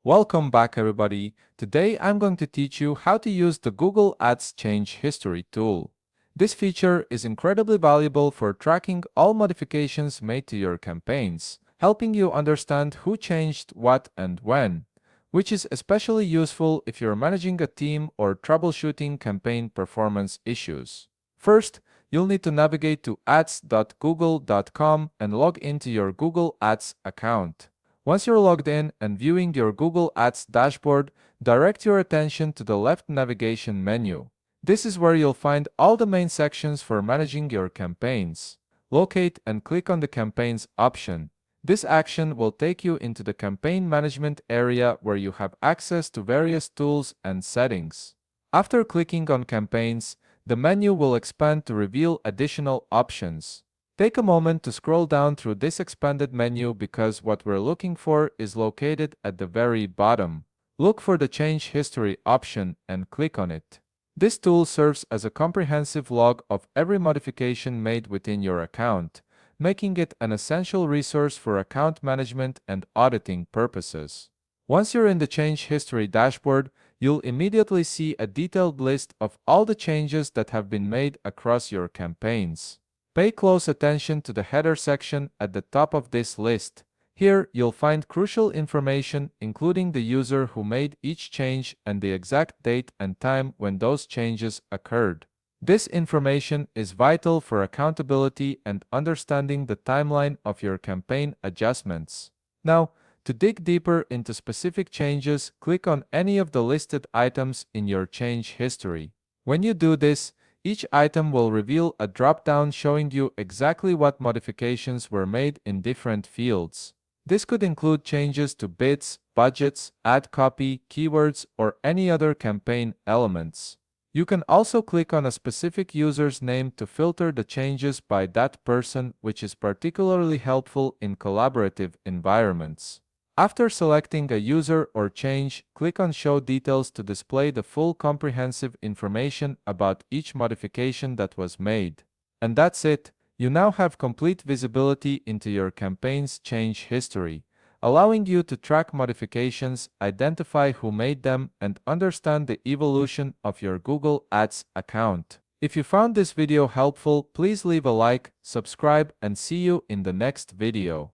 Welcome back everybody. Today I'm going to teach you how to use the Google Ads Change History tool. This feature is incredibly valuable for tracking all modifications made to your campaigns, helping you understand who changed what and when, which is especially useful if you're managing a team or troubleshooting campaign performance issues. First, you'll need to navigate to ads.google.com and log into your Google Ads account. Once you're logged in and viewing your Google Ads dashboard, direct your attention to the left navigation menu. This is where you'll find all the main sections for managing your campaigns. Locate and click on the Campaigns option. This action will take you into the campaign management area where you have access to various tools and settings. After clicking on Campaigns, the menu will expand to reveal additional options. Take a moment to scroll down through this expanded menu because what we're looking for is located at the very bottom. Look for the Change History option and click on it. This tool serves as a comprehensive log of every modification made within your account, making it an essential resource for account management and auditing purposes. Once you're in the Change History dashboard, you'll immediately see a detailed list of all the changes that have been made across your campaigns. Pay close attention to the header section at the top of this list. Here, you'll find crucial information including the user who made each change and the exact date and time when those changes occurred. This information is vital for accountability and understanding the timeline of your campaign adjustments. Now, to dig deeper into specific changes, click on any of the listed items in your change history. When you do this, each item will reveal a drop-down showing you exactly what modifications were made in different fields. This could include changes to bids, budgets, ad copy, keywords, or any other campaign elements. You can also click on a specific user's name to filter the changes by that person, which is particularly helpful in collaborative environments. After selecting a user or change, click on Show Details to display the full comprehensive information about each modification that was made. And that's it. You now have complete visibility into your campaign's change history, allowing you to track modifications, identify who made them, and understand the evolution of your Google Ads account. If you found this video helpful, please leave a like, subscribe, and see you in the next video.